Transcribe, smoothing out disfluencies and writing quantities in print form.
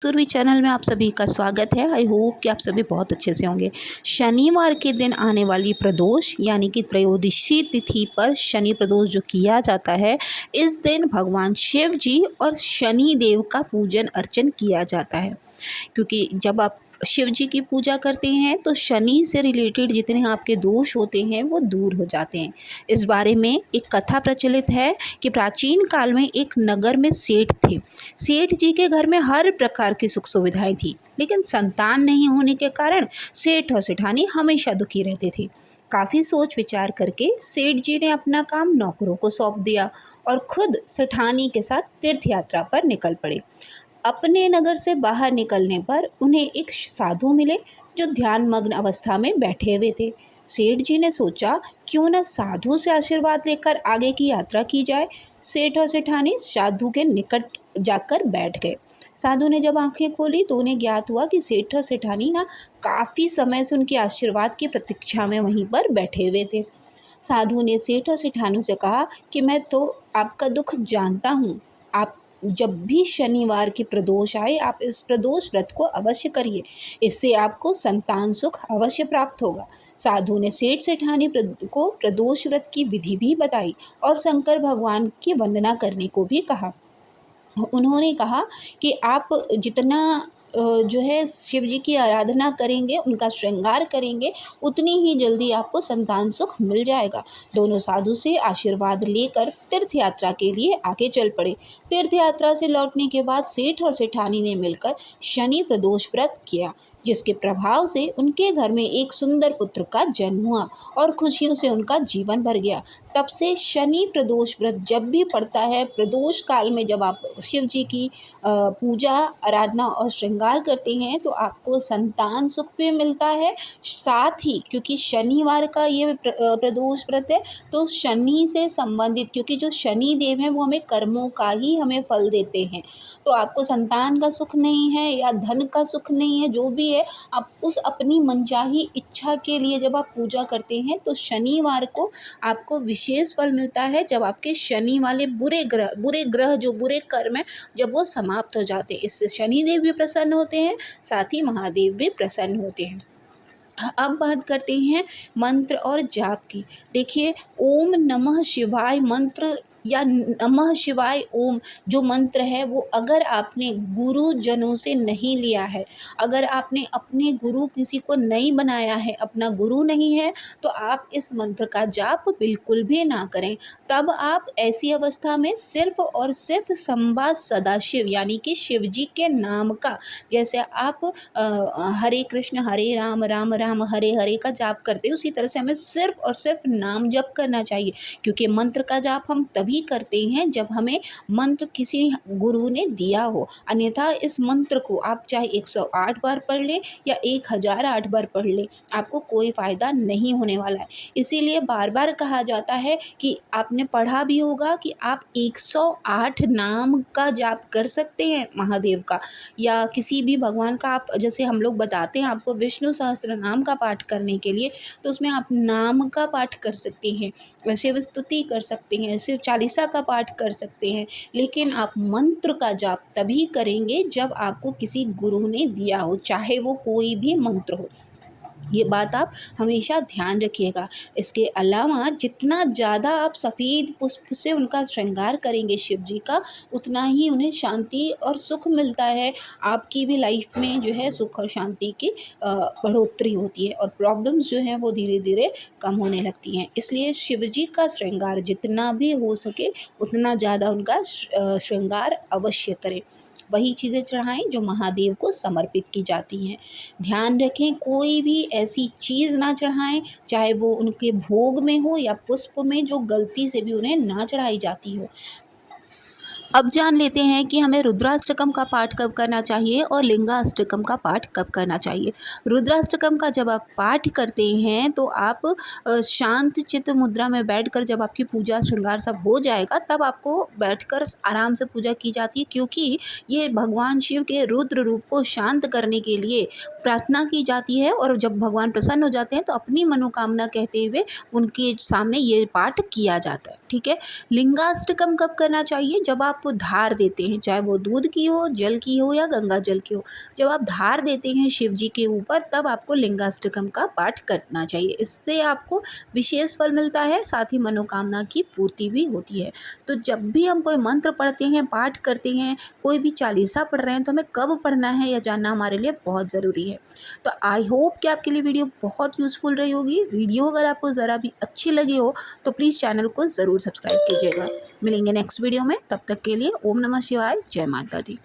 Surabhi channel में आप सभी का स्वागत है। आई होप कि आप सभी बहुत अच्छे से होंगे। शनिवार के दिन आने वाली प्रदोष यानी कि त्रयोदशी तिथि पर शनि प्रदोष जो किया जाता है, इस दिन भगवान शिव जी और शनि देव का पूजन अर्चन किया जाता है। क्योंकि जब आप शिव जी की पूजा करते हैं तो शनि से रिलेटेड जितने आपके दोष होते हैं वो दूर हो जाते हैं। इस बारे में एक कथा प्रचलित है कि प्राचीन काल में एक नगर में सेठ थे। सेठ जी के घर में हर प्रकार की सुख सुविधाएं थी, लेकिन संतान नहीं होने के कारण सेठ और सेठानी हमेशा दुखी रहते थे। काफ़ी सोच विचार करके सेठ जी ने अपना काम नौकरों को सौंप दिया और खुद सेठानी के साथ तीर्थ यात्रा पर निकल पड़े। अपने नगर से बाहर निकलने पर उन्हें एक साधु मिले जो ध्यान मग्न अवस्था में बैठे हुए थे। सेठ जी ने सोचा क्यों न साधु से आशीर्वाद लेकर आगे की यात्रा की जाए। सेठ और सेठानी साधु के निकट जाकर बैठ गए। साधु ने जब आंखें खोली तो उन्हें ज्ञात हुआ कि सेठ और सेठानी ना काफ़ी समय से उनके आशीर्वाद की प्रतीक्षा में वहीं पर बैठे हुए थे। साधु ने सेठ और सेठानी से कहा कि मैं तो आपका दुख जानता हूँ। आप जब भी शनिवार की प्रदोष आए आप इस प्रदोष व्रत को अवश्य करिए, इससे आपको संतान सुख अवश्य प्राप्त होगा। साधु ने सेठ सेठानी को प्रदोष व्रत की विधि भी बताई और शंकर भगवान की वंदना करने को भी कहा। उन्होंने कहा कि आप जितना जो है शिव जी की आराधना करेंगे, उनका श्रृंगार करेंगे, उतनी ही जल्दी आपको संतान सुख मिल जाएगा। दोनों साधु से आशीर्वाद लेकर तीर्थ यात्रा के लिए आगे चल पड़े। तीर्थ यात्रा से लौटने के बाद सेठ और सेठानी ने मिलकर शनि प्रदोष व्रत किया, जिसके प्रभाव से उनके घर में एक सुंदर पुत्र का जन्म हुआ और खुशियों से उनका जीवन भर गया। तब से शनि प्रदोष व्रत जब भी पड़ता है, प्रदोष काल में जब आप शिव जी की पूजा आराधना और श्रृंगार करते हैं तो आपको संतान सुख भी मिलता है। साथ ही क्योंकि शनिवार का ये प्रदोष व्रत है तो शनि से संबंधित, क्योंकि जो शनि देव हैं वो हमें कर्मों का ही हमें फल देते हैं, तो आपको संतान का सुख नहीं है या धन का सुख नहीं है, जो भी है आप उस अपनी मनचाही इच्छा के लिए जब आप पूजा करते हैं तो शनिवार को आपको विशेष फल मिलता है। जब आपके शनि वाले बुरे ग्रह जो बुरे कर्म है जब वो समाप्त हो जाते हैं, इससे शनिदेव भी प्रसन्न होते हैं, साथ ही महादेव भी प्रसन्न होते हैं। अब बात करते हैं मंत्र और जाप की। देखिए, ओम नमः शिवाय मंत्र या नमः शिवाय ओम जो मंत्र है वो अगर आपने गुरुजनों से नहीं लिया है, अगर आपने अपने गुरु किसी को नहीं बनाया है, अपना गुरु नहीं है, तो आप इस मंत्र का जाप बिल्कुल भी ना करें। तब आप ऐसी अवस्था में सिर्फ और सिर्फ संबा सदाशिव यानी कि शिव जी के नाम का, जैसे आप हरे कृष्ण हरे राम राम राम हरे हरे का जाप करते हैं, उसी तरह से हमें सिर्फ और सिर्फ नाम जप करना चाहिए। क्योंकि मंत्र का जाप हम तभी करते हैं जब हमें मंत्र किसी गुरु ने दिया हो, अन्यथा इस मंत्र को आप चाहे 108 बार पढ़ लें या 1008 बार पढ़ लें, आपको कोई फ़ायदा नहीं होने वाला है। इसीलिए बार बार कहा जाता है कि आपने पढ़ा भी होगा कि आप 108 नाम का जाप कर सकते हैं महादेव का, या किसी भी भगवान का। आप जैसे हम लोग बताते हैं आपको विष्णु सहस्त्र नाम का पाठ करने के लिए, तो उसमें आप नाम का पाठ कर सकते हैं, शिव स्तुति कर सकते हैं, शिव चालीसा का पाठ कर सकते हैं, लेकिन आप मंत्र का जाप तभी करेंगे जब आपको किसी गुरु ने दिया हो, चाहे वो कोई भी मंत्र हो। ये बात आप हमेशा ध्यान रखिएगा। इसके अलावा जितना ज़्यादा आप सफ़ेद पुष्प से उनका श्रृंगार करेंगे शिव जी का, उतना ही उन्हें शांति और सुख मिलता है। आपकी भी लाइफ में जो है सुख और शांति की बढ़ोतरी होती है और प्रॉब्लम्स जो हैं वो धीरे धीरे कम होने लगती हैं। इसलिए शिव जी का श्रृंगार जितना भी हो सके उतना ज़्यादा उनका श्रृंगार अवश्य करें। वही चीज़ें चढ़ाएं जो महादेव को समर्पित की जाती हैं। ध्यान रखें कोई भी ऐसी चीज़ ना चढ़ाएं, चाहे वो उनके भोग में हो या पुष्प में, जो गलती से भी उन्हें ना चढ़ाई जाती हो। अब जान लेते हैं कि हमें रुद्राष्टकम का पाठ कब करना चाहिए और लिंगाष्टकम का पाठ कब करना चाहिए। रुद्राष्टकम का जब आप पाठ करते हैं तो आप शांत चित्त मुद्रा में बैठकर, जब आपकी पूजा श्रृंगार सब हो जाएगा तब आपको बैठकर आराम से पूजा की जाती है, क्योंकि ये भगवान शिव के रुद्र रूप को शांत करने के लिए प्रार्थना की जाती है। और जब भगवान प्रसन्न हो जाते हैं तो अपनी मनोकामना कहते हुए उनके सामने ये पाठ किया जाता है। ठीक है। लिंगाष्टकम कब करना चाहिए? जब आप धार देते हैं, चाहे वो दूध की हो, जल की हो या गंगा जल की हो। जब आप धार देते हैं शिव जी के ऊपर, तब आपको लिंगाष्टकम का पाठ करना चाहिए। इससे आपको विशेष फल मिलता है, साथ ही मनोकामना की पूर्ति भी होती है। तो जब भी हम कोई मंत्र पढ़ते हैं, पाठ करते हैं, कोई भी चालीसा पढ़ रहे हैं, तो हमें कब पढ़ना है यह जानना हमारे लिए बहुत ज़रूरी है। तो आई होप कि आपके लिए वीडियो बहुत यूज़फुल रही होगी। वीडियो अगर आपको ज़रा भी अच्छी लगी हो तो प्लीज़ चैनल को ज़रूर सब्सक्राइब कीजिएगा। मिलेंगे नेक्स्ट वीडियो में, तब तक के लिए ओम नमः शिवाय, जय माता दी।